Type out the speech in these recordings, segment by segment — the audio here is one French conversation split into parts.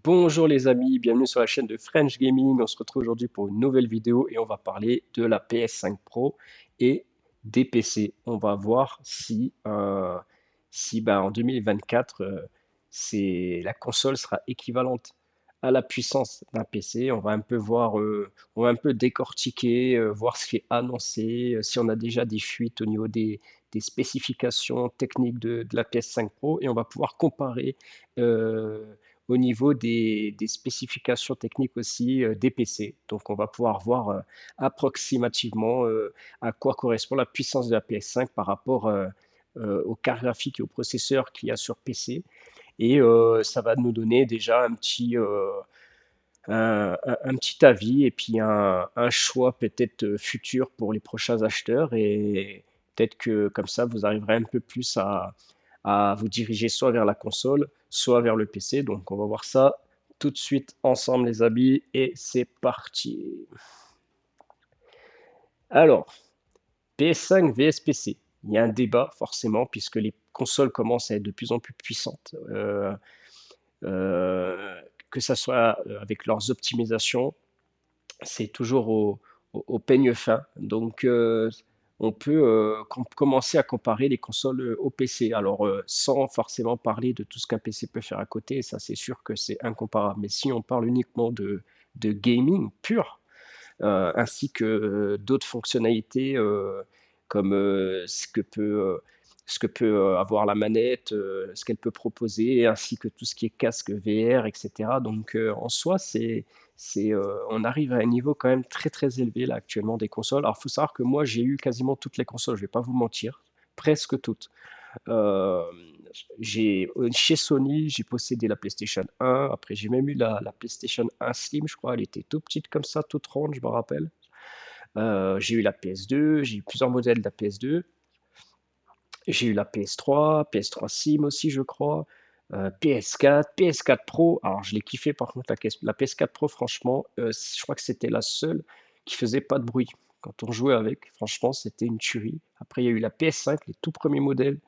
Bonjour les amis, bienvenue sur la chaîne de French Gaming. On se retrouve aujourd'hui pour une nouvelle vidéo et on va parler de la PS5 Pro et des PC. On va voir si en 2024, la console sera équivalente à la puissance d'un PC. On va un peu voir, on va un peu décortiquer, voir ce qui est annoncé, si on a déjà des fuites au niveau des spécifications techniques de la PS5 Pro et on va pouvoir comparer. euh, Au niveau des spécifications techniques aussi des PC. Donc on va pouvoir voir approximativement à quoi correspond la puissance de la PS5 par rapport aux cartes graphiques et au processeur qu'il y a sur PC. Et ça va nous donner déjà un petit avis et puis un choix peut-être futur pour les prochains acheteurs. Et peut-être que comme ça, vous arriverez un peu plus à vous diriger soit vers la console, soit vers le PC. Donc on va voir ça tout de suite ensemble les amis et c'est parti. Alors, PS5 vs PC. Il y a un débat forcément puisque les consoles commencent à être de plus en plus puissantes. Euh, que ça soit avec leurs optimisations, c'est toujours au peigne fin. Donc, on peut commencer à comparer les consoles au PC. Alors, sans forcément parler de tout ce qu'un PC peut faire à côté, ça c'est sûr que c'est incomparable. Mais si on parle uniquement de gaming pur, ainsi que d'autres fonctionnalités comme ce que peut avoir la manette, ce qu'elle peut proposer, ainsi que tout ce qui est casque VR, etc. Donc en soi, on arrive à un niveau quand même très très élevé là actuellement des consoles. Alors il faut savoir que moi j'ai eu quasiment toutes les consoles, je vais pas vous mentir, presque toutes. Euh, Chez Sony, j'ai possédé la PlayStation 1. Après, j'ai même eu la PlayStation 1 Slim, je crois. Elle était toute petite comme ça, toute ronde, je me rappelle. J'ai eu la PS2, j'ai eu plusieurs modèles de la PS2. J'ai eu la PS3, PS3 Slim aussi, je crois. PS4, PS4 Pro. Alors, je l'ai kiffé par contre, la PS4 Pro, franchement, je crois que c'était la seule qui faisait pas de bruit. Quand on jouait avec, franchement, c'était une tuerie. Après, il y a eu la PS5, les tout premiers modèles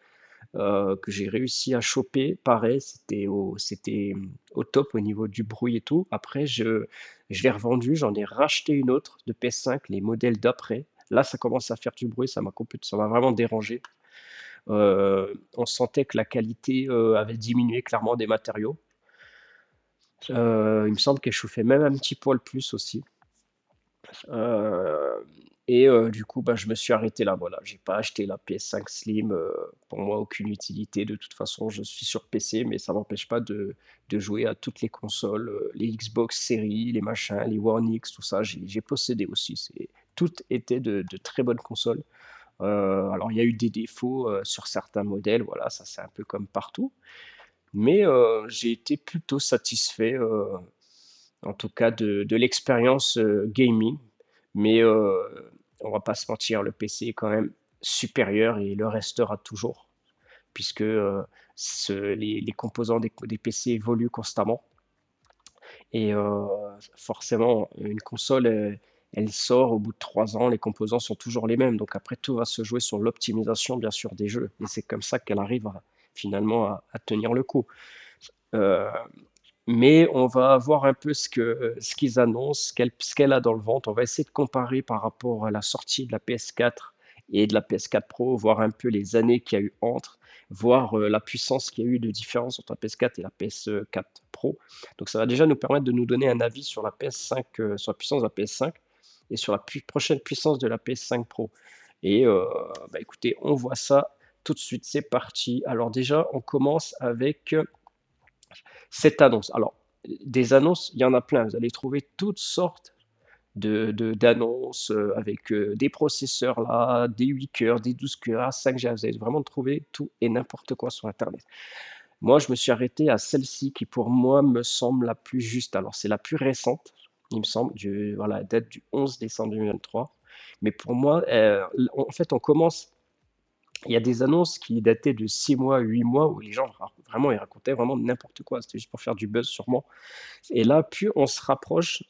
que j'ai réussi à choper. Pareil, au top au niveau du bruit et tout. Après, je l'ai revendu, j'en ai racheté une autre de PS5, les modèles d'après. Là, ça commence à faire du bruit, ça m'a vraiment dérangé. On sentait que la qualité avait diminué clairement des matériaux. Il me semble qu'elle chauffait même un petit poil plus aussi. Heu et du coup, bah, je me suis arrêté là, voilà. J'ai pas acheté la PS5 Slim, pour moi aucune utilité. De toute façon, je suis sur PC, mais ça m'empêche pas de jouer à toutes les consoles, les Xbox Series, les machins, les One X, tout ça, j'ai possédé aussi. Toutes étaient de très bonnes consoles. Alors il y a eu des défauts, sur certains modèles, voilà, ça c'est un peu comme partout. Mais j'ai été plutôt satisfait, en tout cas de l'expérience, gaming. Mais on va pas se mentir, le PC est quand même supérieur et le restera toujours puisque, les composants des PC évoluent constamment et forcément une console, elle sort au bout de 3 ans, les composants sont toujours les mêmes. Donc après tout va se jouer sur l'optimisation bien sûr des jeux et c'est comme ça qu'elle arrive finalement à tenir le coup. Heu mais on va voir un peu ce qu'ils annoncent, ce qu'elle a dans le ventre. On va essayer de comparer par rapport à la sortie de la PS4 et de la PS4 Pro, voir un peu les années qu'il y a eu entre, voir la puissance qu'il y a eu de différence entre la PS4 et la PS4 Pro. Donc ça va déjà nous permettre de nous donner un avis sur la PS5, sur la puissance de la PS5 et sur la prochaine puissance de la PS5 Pro. Et bah écoutez, on voit ça tout de suite, c'est parti. Alors déjà, on commence avec cette annonce. Alors, des annonces, il y en a plein. Vous allez trouver toutes sortes d'annonces avec des processeurs là, des 8 cœurs, des 12 cœurs, 5G. Vous allez vraiment trouver tout et n'importe quoi sur Internet. Moi, je me suis arrêté à celle-ci qui, pour moi, me semble la plus juste. Alors, c'est la plus récente, il me semble. Voilà, elle date du 11 décembre 2023. Mais pour moi, en fait, on commence il y a des annonces qui dataient de 6 mois, 8 mois où les gens vraiment, ils racontaient vraiment n'importe quoi. C'était juste pour faire du buzz sûrement. Et là, plus on se rapproche,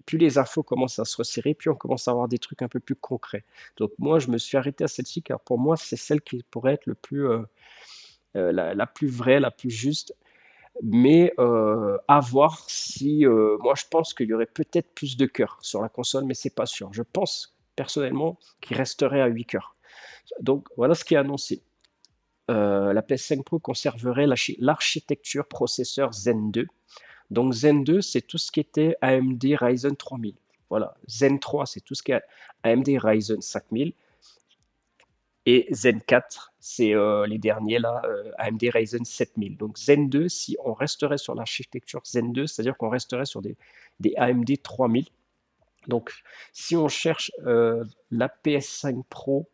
plus les infos commencent à se resserrer, plus on commence à avoir des trucs un peu plus concrets. Donc moi, je me suis arrêté à celle-ci car pour moi, c'est celle qui pourrait être la plus vraie, la plus juste. mais à voir si, moi je pense qu'il y aurait peut-être plus de cœurs sur la console, mais c'est pas sûr. Je pense personnellement qu'il resterait à 8 cœurs. Donc voilà ce qui est annoncé. La PS5 Pro conserverait l'architecture processeur Zen 2. Donc Zen 2, c'est tout ce qui était AMD Ryzen 3000. Voilà. Zen 3, c'est tout ce qui est AMD Ryzen 5000. Et Zen 4, c'est les derniers là, AMD Ryzen 7000. Donc Zen 2, si on resterait sur l'architecture Zen 2, c'est-à-dire qu'on resterait sur des AMD 3000. Donc si on cherche la PS5 Pro,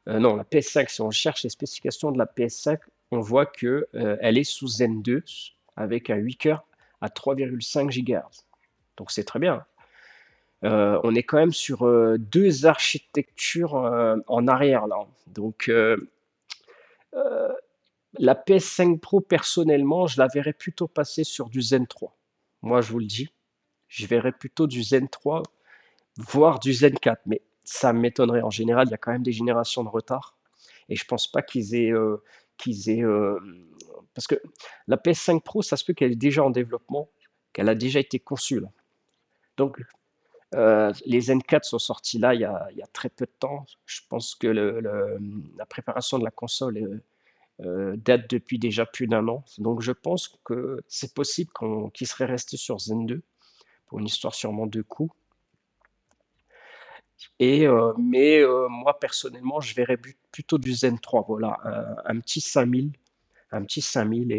non, la PS5, si on cherche les spécifications de la PS5, on voit que elle est sous Zen 2 avec un 8 cœurs à 3,5 GHz. Donc c'est très bien. On est quand même sur deux architectures en arrière là. Donc la PS5 Pro, personnellement, je la verrais plutôt passer sur du Zen 3. Moi, je vous le dis, je verrais plutôt du Zen 3, voire du Zen 4. Mais ça m'étonnerait. En général, il y a quand même des générations de retard. Et je pense pas qu'ils aient, parce que la PS5 Pro, ça se peut qu'elle est déjà en développement, qu'elle a déjà été conçue là. Donc, les Zen 4 sont sortis là il y a très peu de temps. Je pense que la préparation de la console date depuis déjà plus d'un an. Donc je pense que c'est possible qu'il serait resté sur Zen 2 pour une histoire sûrement de coût. Mais moi personnellement, je verrais plutôt du Zen 3. Voilà, un petit 5000, un petit 5000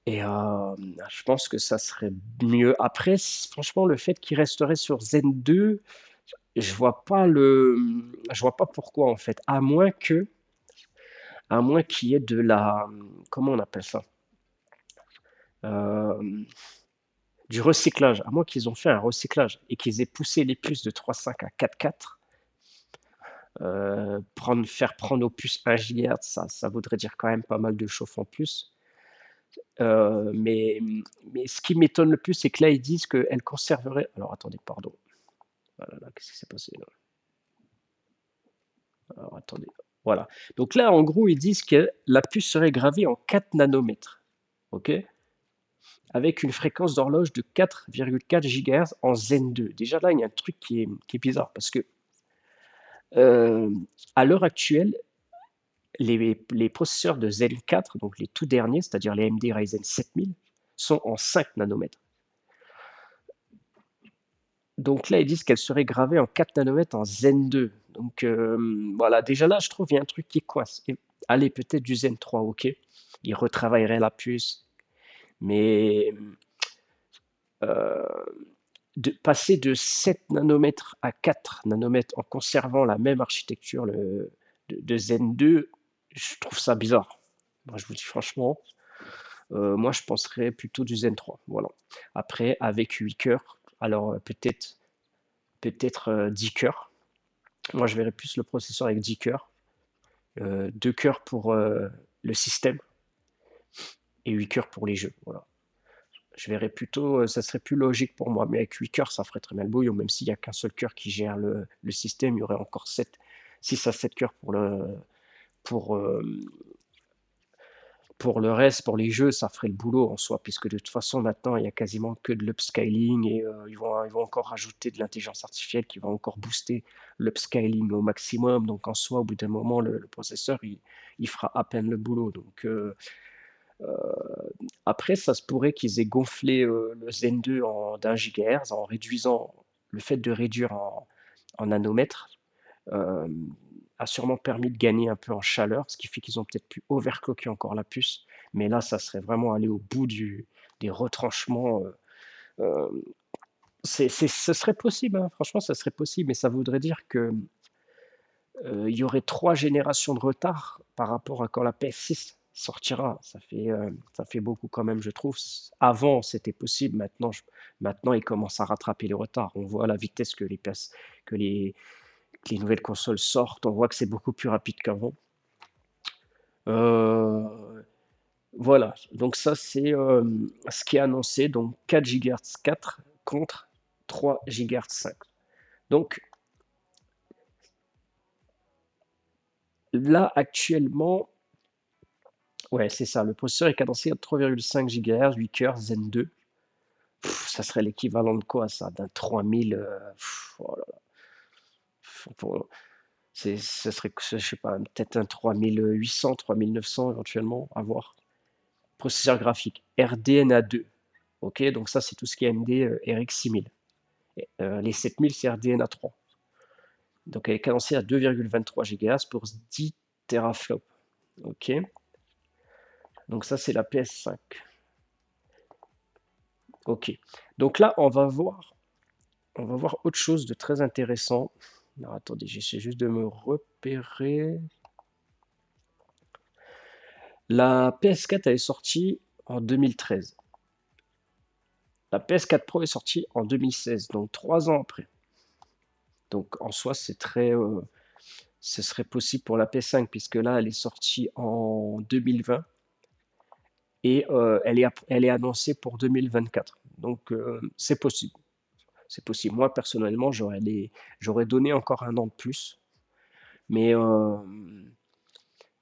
et je pense que ça serait mieux. Après, franchement, le fait qu'il resterait sur Zen 2, je vois pas pourquoi en fait, à moins qu'il y ait de la, comment on appelle ça? Euh, du recyclage, à moins qu'ils ont fait un recyclage et qu'ils aient poussé les puces de 3.5 à 4.4, faire prendre aux puces 1 GHz, ça voudrait dire quand même pas mal de chauffe en plus. Mais ce qui m'étonne le plus, c'est que là, ils disent qu'elle conserverait. Alors attendez, pardon. Ah là là, qu'est-ce qui s'est passé là? Alors attendez. Voilà. Donc là, en gros, ils disent que la puce serait gravée en 4 nanomètres. OK? Avec une fréquence d'horloge de 4,4 GHz en Zen 2. Déjà là, il y a un truc qui est bizarre parce que euh, à l'heure actuelle, les processeurs de Zen 4, donc les tout derniers, c'est-à-dire les AMD Ryzen 7000, sont en 5 nanomètres. Donc là, ils disent qu'elle serait gravée en 4 nanomètres en Zen 2. Donc voilà, déjà là, je trouve qu'il y a un truc qui coince. Et, allez, peut-être du Zen 3, ok. Ils retravailleraient la puce, mais euh, passer de 7 nanomètres à 4 nanomètres en conservant la même architecture de Zen 2, je trouve ça bizarre. Moi, je vous dis franchement, moi, je penserais plutôt du Zen 3. Voilà. Après, avec 8 cœurs, alors peut-être 10 cœurs. Moi, je verrais plus le processeur avec 10 cœurs. 2 cœurs pour le système et 8 cœurs pour les jeux. Voilà. Je verrais plutôt, ça serait plus logique pour moi. Mais avec 8 cœurs, ça ferait très mal bouillon. Même s'il n'y a qu'un seul cœur qui gère le système, il y aurait encore 6 à 7 cœurs pour, euh, pour le reste, pour les jeux, ça ferait le boulot en soi, puisque de toute façon, maintenant, il y a quasiment que de l'upscaling et ils vont encore rajouter de l'intelligence artificielle qui va encore booster l'upscaling au maximum. Donc, en soi, au bout d'un moment, le processeur, il fera à peine le boulot. Donc, après, ça se pourrait qu'ils aient gonflé le Zen 2 d'1 GHz en réduisant le fait de réduire en nanomètres. euh, a sûrement permis de gagner un peu en chaleur, ce qui fait qu'ils ont peut-être pu overclocker encore la puce. Mais là, ça serait vraiment aller au bout des retranchements. Euh, ce serait possible, hein, franchement, ça serait possible, mais ça voudrait dire que il y aurait 3 générations de retard par rapport à quand la PS6 sortira. Ça fait beaucoup quand même, je trouve. Avant, c'était possible. Maintenant, ils commencent à rattraper les retards. On voit la vitesse que les nouvelles consoles sortent. On voit que c'est beaucoup plus rapide qu'avant. Euh, voilà, donc ça c'est ce qui est annoncé, donc 4 GHz 4 contre 3 GHz 5. Donc là actuellement, Ouais, c'est ça. Le processeur est cadencé à 3,5 GHz, 8 cœurs, Zen 2. Ça serait l'équivalent de quoi ça? D'un 3000, oh là là, pour ce serait, je sais pas, peut-être un 3800, 3900 éventuellement, à voir. Processeur graphique, RDNA2. OK, donc ça, c'est tout ce qui est AMD, RX 6000. Les 7000, c'est RDNA 3. Donc elle est cadencée à 2,23 GHz pour 10 teraflops. OK, donc ça, c'est la PS5. OK, donc là, on va voir autre chose de très intéressant. Alors, attendez, j'essaie juste de me repérer. La PS4, elle est sortie en 2013. La PS4 Pro est sortie en 2016, donc 3 ans après. Donc en soi, ce serait possible pour la PS5, puisque là, elle est sortie en 2020 et elle est annoncée pour 2024. Donc c'est possible. C'est possible. Moi, personnellement, j'aurais donné encore un an de plus, mais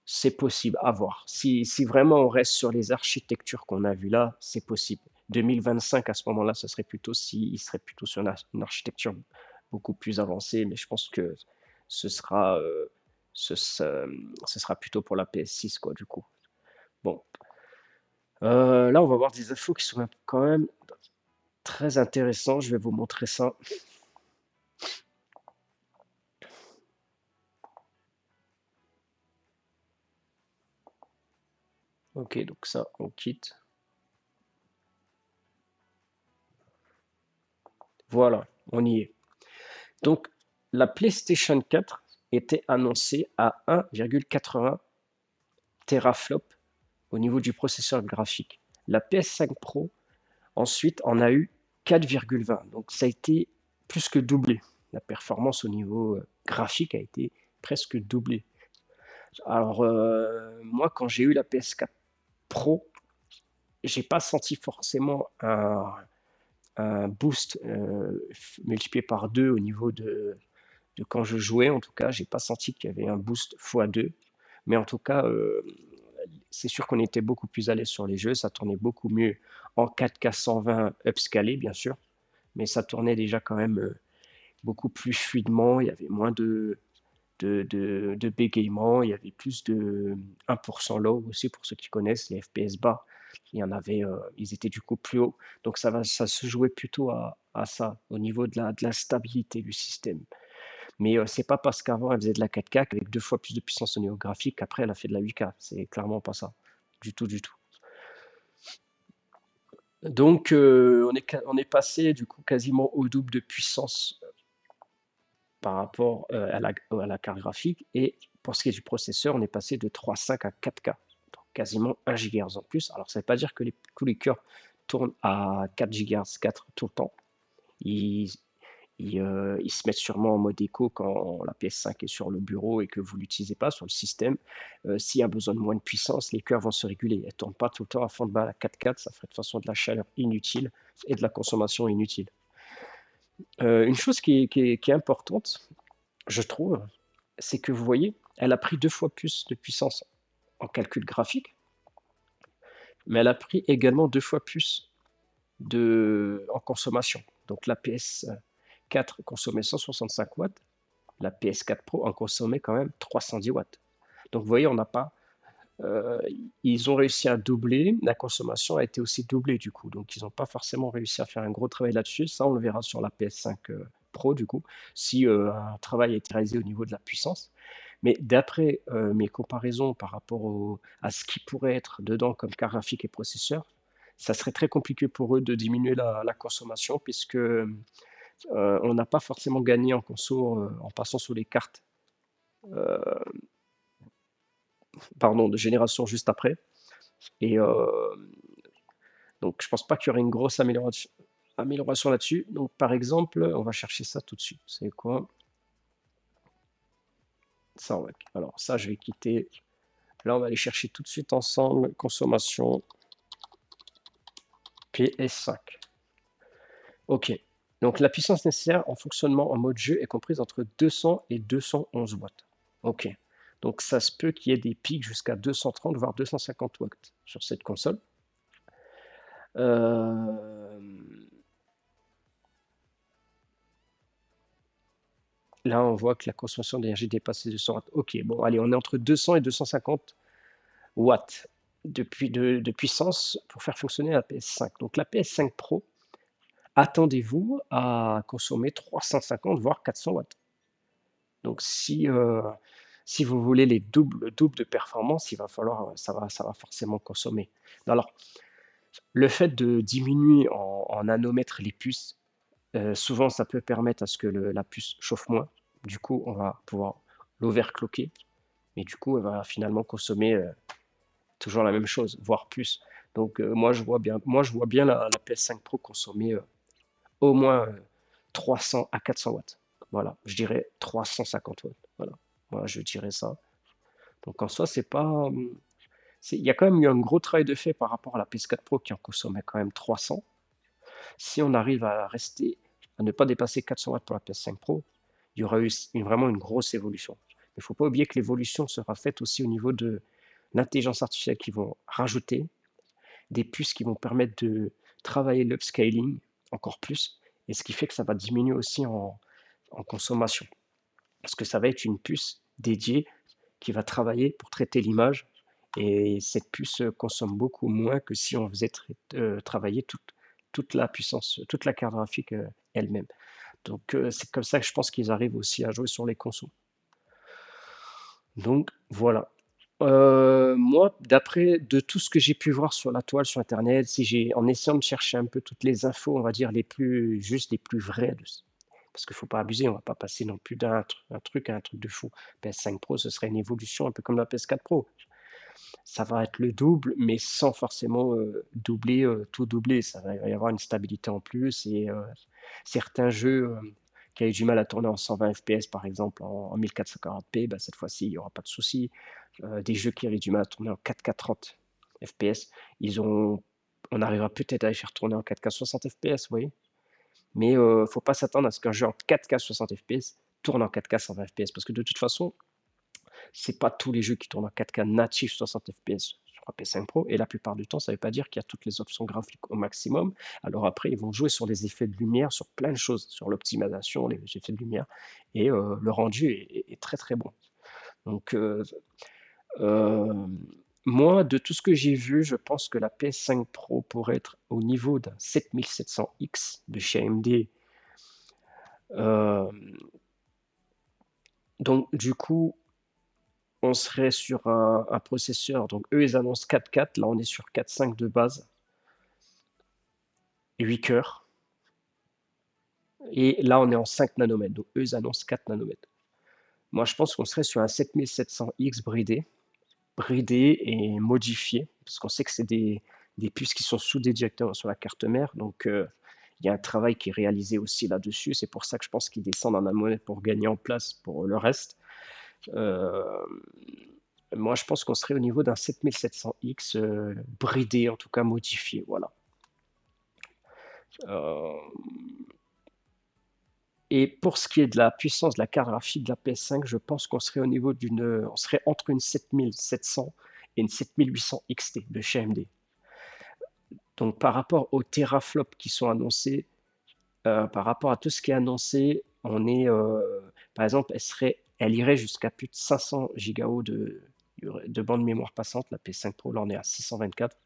c'est possible, à voir. Si vraiment on reste sur les architectures qu'on a vues là, c'est possible. 2025, à ce moment-là, il serait plutôt sur une architecture beaucoup plus avancée, mais je pense que ce sera, ce sera plutôt pour la PS6, quoi, du coup. Bon, là, on va voir des infos qui sont quand même très intéressantes. Je vais vous montrer ça. Ok, donc ça, on quitte. Voilà, on y est. Donc, la PlayStation 4 était annoncée à 1,80 teraflop au niveau du processeur graphique. La PS5 Pro, ensuite, en a eu 4,20. Donc, ça a été plus que doublé. La performance au niveau graphique a été presque doublée. Alors, moi, quand j'ai eu la PS4 Pro, j'ai pas senti forcément un boost multiplié par 2 au niveau de quand je jouais. En tout cas, j'ai pas senti qu'il y avait un boost x2. Mais en tout cas, c'est sûr qu'on était beaucoup plus à l'aise sur les jeux. Ça tournait beaucoup mieux en 4K 120 upscalé, bien sûr. Mais ça tournait déjà quand même beaucoup plus fluidement. Il y avait moins de bégaiement. Il y avait plus de 1% low aussi, pour ceux qui connaissent les FPS bas. Il y en avait, ils étaient du coup plus haut. Donc ça se jouait plutôt à ça, au niveau de la stabilité du système. Mais c'est pas parce qu'avant elle faisait de la 4K avec 2 fois plus de puissance au niveau graphique qu'après elle a fait de la 8K. C'est clairement pas ça. Du tout, du tout. Donc on est passé du coup quasiment au double de puissance par rapport à la carte graphique. Et pour ce qui est du processeur, on est passé de 3.5 à 4K. Donc quasiment 1 GHz en plus. Alors ça ne veut pas dire que tous les cœurs tournent à 4 GHz 4 tout le temps. Ils, ils se mettent sûrement en mode écho quand la PS5 est sur le bureau et que vous ne l'utilisez pas sur le système. S'il y a besoin de moins de puissance, les cœurs vont se réguler. Elles ne tournent pas tout le temps à fond de balle à 4.4, ça ferait de toute façon de la chaleur inutile et de la consommation inutile. Une chose qui est importante, je trouve, c'est que vous voyez, elle a pris 2 fois plus de puissance en calcul graphique, mais elle a pris également 2 fois plus en consommation. Donc la PS4 consommait 165 watts, la PS4 Pro en consommait quand même 310 watts. Donc vous voyez, on n'a pas. Ils ont réussi à doubler, la consommation a été aussi doublée du coup. Donc ils n'ont pas forcément réussi à faire un gros travail là-dessus. Ça, on le verra sur la PS5 Pro du coup, si un travail a été réalisé au niveau de la puissance. Mais d'après mes comparaisons par rapport à ce qui pourrait être dedans comme carte graphique et processeur, ça serait très compliqué pour eux de diminuer la consommation puisque on n'a pas forcément gagné en conso en passant sur les cartes pardon, de génération juste après. Et donc, je pense pas qu'il y aurait une grosse amélioration là-dessus. Donc, par exemple, on va chercher ça tout de suite. C'est quoi ça? Alors, ça, je vais quitter. Là, on va aller chercher tout de suite ensemble consommation PS5. OK. Donc, la puissance nécessaire en fonctionnement en mode jeu est comprise entre 200 et 211 watts. OK. Donc ça se peut qu'il y ait des pics jusqu'à 230 voire 250 watts sur cette console. Hem, Là, on voit que la consommation d'énergie dépasse les 200 watts. OK, bon, allez, on est entre 200 et 250 watts de puissance pour faire fonctionner la PS5. Donc la PS5 Pro, attendez-vous à consommer 350 voire 400 watts. Donc si vous voulez le double de performance, il va falloir, ça va forcément consommer. Alors, le fait de diminuer en nanomètres les puces, souvent ça peut permettre à ce que la puce chauffe moins. Du coup, on va pouvoir l'overclocker, mais du coup, elle va finalement consommer, toujours la même chose, voire plus. Donc moi je vois bien la PS5 Pro consommer, au moins, 300 à 400 watts. Voilà, je dirais 350 watts. Voilà, moi je dirais ça. Donc en soi, c'est pas, il y a quand même eu un gros travail de fait par rapport à la PS4 Pro qui en consommait quand même 300. Si on arrive à rester, à ne pas dépasser 400 watts pour la PS5 Pro, il y aura eu vraiment une grosse évolution. Il ne faut pas oublier que l'évolution sera faite aussi au niveau de l'intelligence artificielle qui vont rajouter, des puces qui vont permettre de travailler l'upscaling encore plus, et ce qui fait que ça va diminuer aussi en consommation. Parce que ça va être une puce dédiée qui va travailler pour traiter l'image, et cette puce consomme beaucoup moins que si on faisait travailler toute la puissance, toute la carte graphique elle-même. Donc c'est comme ça que je pense qu'ils arrivent aussi à jouer sur les consos. Donc voilà. Moi, d'après de tout ce que j'ai pu voir sur la toile, sur internet, si j'ai en essayant de chercher un peu toutes les infos, on va dire les plus justes, les plus vraies de parce qu'il faut pas abuser, on va pas passer non plus un truc à un truc de fou. PS5 Pro, ce serait une évolution un peu comme la PS4 Pro. Ça va être le double, mais sans forcément, doubler, tout doubler. Il va y avoir une stabilité en plus, et certains jeux, qui avaient du mal à tourner en 120 FPS par exemple, en 1440p, bah, cette fois-ci, il y aura pas de souci. Des jeux qui avaient du mal à tourner en 4K 30 FPS, ils ont on arrivera peut-être à les faire tourner en 4K 60 FPS, vous voyez? Mais faut pas s'attendre à ce qu'un jeu en 4K 60 FPS tourne en 4K 120 FPS, parce que de toute façon, c'est pas tous les jeux qui tournent en 4K natif 60 FPS sur la PS5 Pro, et la plupart du temps, ça veut pas dire qu'il y a toutes les options graphiques au maximum. Alors après, ils vont jouer sur les effets de lumière, sur plein de choses, sur l'optimisation, les effets de lumière, et le rendu est très, très bon. Donc hem, moi, de tout ce que j'ai vu, je pense que la PS5 Pro pourrait être au niveau d'un 7700X de chez AMD. Hem, donc du coup, on serait sur un processeur, donc eux, ils annoncent 4-4, là, on est sur 4-5 de base, 8 cœurs, et là, on est en 5 nanomètres, donc eux, ils annoncent 4 nanomètres. Moi, je pense qu'on serait sur un 7700X bridé et modifié, parce qu'on sait que c'est des puces qui sont soudées directement sur la carte mère, donc il y a un travail qui est réalisé aussi là-dessus. C'est pour ça que je pense qu'ils descendent en amont pour gagner en place pour le reste. Hem, Moi, je pense qu'on serait au niveau d'un 7700X, bridé, en tout cas modifié, voilà. Hem Et pour ce qui est de la puissance de la carte graphique de la PS5, je pense qu'on serait au niveau on serait entre une 7700 et une 7800 XT de chez AMD. Donc par rapport aux teraflops qui sont annoncés, par rapport à tout ce qui est annoncé, par exemple, elle irait jusqu'à plus de 500 gigaoctets de bande mémoire passante. La PS5 Pro, là, on est à 624.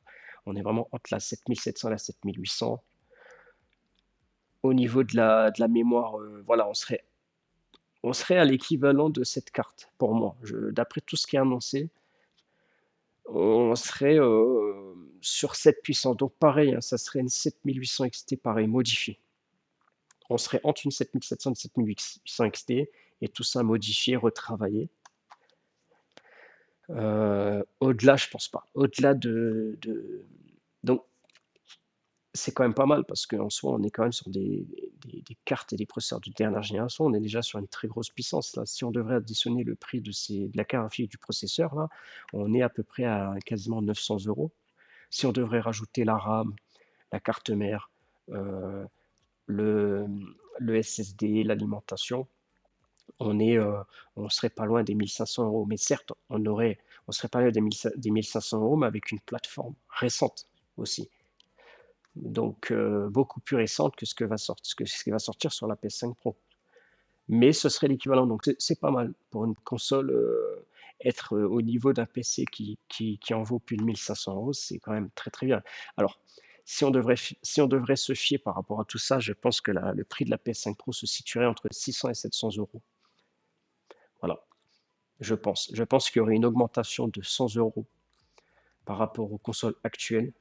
On est vraiment entre la 7700 et la 7800. Au niveau de la mémoire, voilà, on serait à l'équivalent de cette carte pour moi. D'après tout ce qui est annoncé, on serait, sur cette puissance. Donc pareil, hein, ça serait une 7800 XT pareil, modifiée. On serait entre une 7700 et une 7800 XT, et tout ça modifié, retravaillé. Au-delà, je pense pas. Au-delà donc c'est quand même pas mal, parce qu'en soi, on est quand même sur des cartes et des processeurs de dernière génération. On est déjà sur une très grosse puissance là. Si on devrait additionner le prix de la carte graphique et du processeur là, on est à peu près à quasiment 900 €. Si on devrait rajouter la RAM, la carte mère, heu, le, le SSD, l'alimentation, on serait pas loin des 1 500 €. Mais certes, on serait pas loin des 1 500 €, mais avec une plateforme récente aussi. Donc beaucoup plus récente que ce qui va sortir sur la PS5 Pro. Mais ce serait l'équivalent, donc c'est pas mal pour une console, être, au niveau d'un PC qui en vaut plus de 1 500 €, c'est quand même très, très bien. Alors, si on devrait se fier par rapport à tout ça, je pense que la le prix de la PS5 Pro se situerait entre 600 et 700 €. Voilà, je pense. Je pense qu'il y aurait une augmentation de 100 € par rapport aux consoles actuelles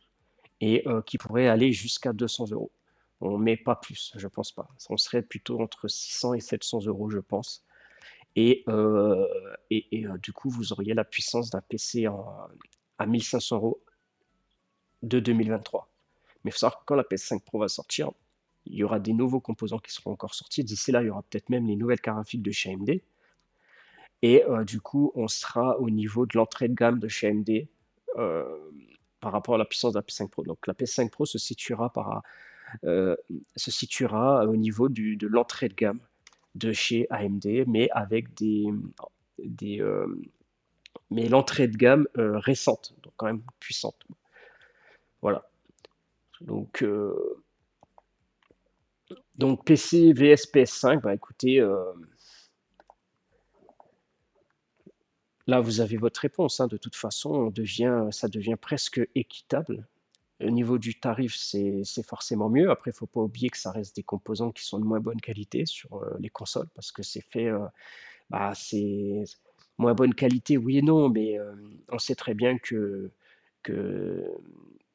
et qui pourrait aller jusqu'à 200 €. Mais pas plus, je pense pas. On serait plutôt entre 600 et 700 €, je pense. Du coup, vous auriez la puissance d'un PC à 1 500 € de 2023. Mais il faut savoir que quand la PS5 Pro va sortir, il y aura des nouveaux composants qui seront encore sortis. D'ici là, il y aura peut-être même les nouvelles cartes graphiques de chez AMD et du coup, on sera au niveau de l'entrée de gamme de chez AMD, heu, par rapport à la puissance de la PS5 Pro. Donc la PS5 Pro heu, se situera au niveau de l'entrée de gamme de chez AMD, mais avec des, mais l'entrée de gamme, récente, donc quand même puissante. Voilà. Donc, heu, donc PC vs PS5, bah écoutez, là vous avez votre réponse, hein. De toute façon, ça devient presque équitable. Au niveau du tarif, c'est forcément mieux. Après, il faut pas oublier que ça reste des composants qui sont de moins bonne qualité sur, les consoles parce que c'est fait, bah, c'est moins bonne qualité, oui et non, mais on sait très bien que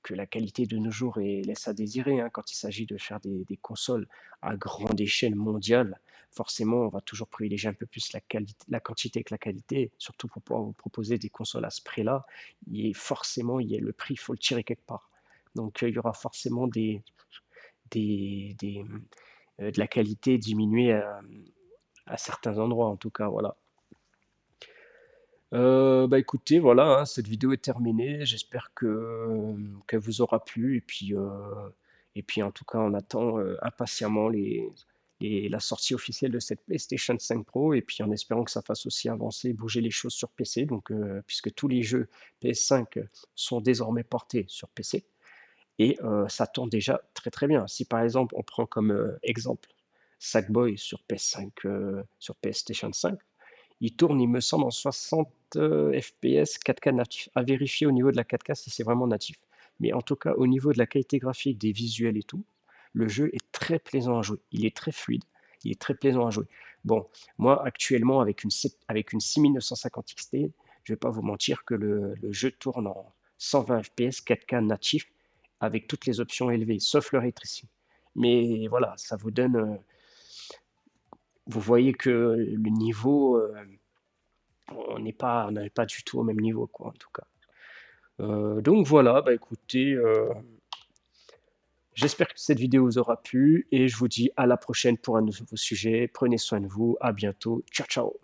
que la qualité de nos jours laisse à désirer, hein. Quand il s'agit de faire des consoles à grande échelle mondiale, forcément, on va toujours privilégier un peu plus la quantité que la qualité, surtout pour pouvoir vous proposer des consoles à ce prix-là. Il y a le prix, il faut le tirer quelque part. Donc il y aura forcément des, de la qualité diminuée à certains endroits, en tout cas, voilà. Bah, écoutez, voilà, hein, cette vidéo est terminée. J'espère qu'elle vous aura plu et puis, en tout cas, on attend, impatiemment la sortie officielle de cette PlayStation 5 Pro et puis en espérant que ça fasse aussi avancer, bouger les choses sur PC donc puisque tous les jeux PS5 sont désormais portés sur PC et ça tourne déjà très, très bien. Si, par exemple, on prend comme, exemple Sackboy sur PS5, sur PlayStation 5, il tourne, il me semble, en 60, FPS 4K natif. À vérifier au niveau de la 4K si c'est vraiment natif. Mais en tout cas, au niveau de la qualité graphique, des visuels et tout, le jeu est très plaisant à jouer. Il est très fluide, il est très plaisant à jouer. Bon, moi, actuellement, avec une 6950 XT, je vais pas vous mentir que le jeu tourne en 120 FPS 4K natif avec toutes les options élevées, sauf le ray tracing. Mais voilà, ça vous donne, vous voyez que le niveau, on n'est pas du tout au même niveau, quoi, en tout cas. Donc voilà, bah, écoutez, j'espère que cette vidéo vous aura plu et je vous dis à la prochaine pour un nouveau sujet. Prenez soin de vous, à bientôt. Ciao, ciao.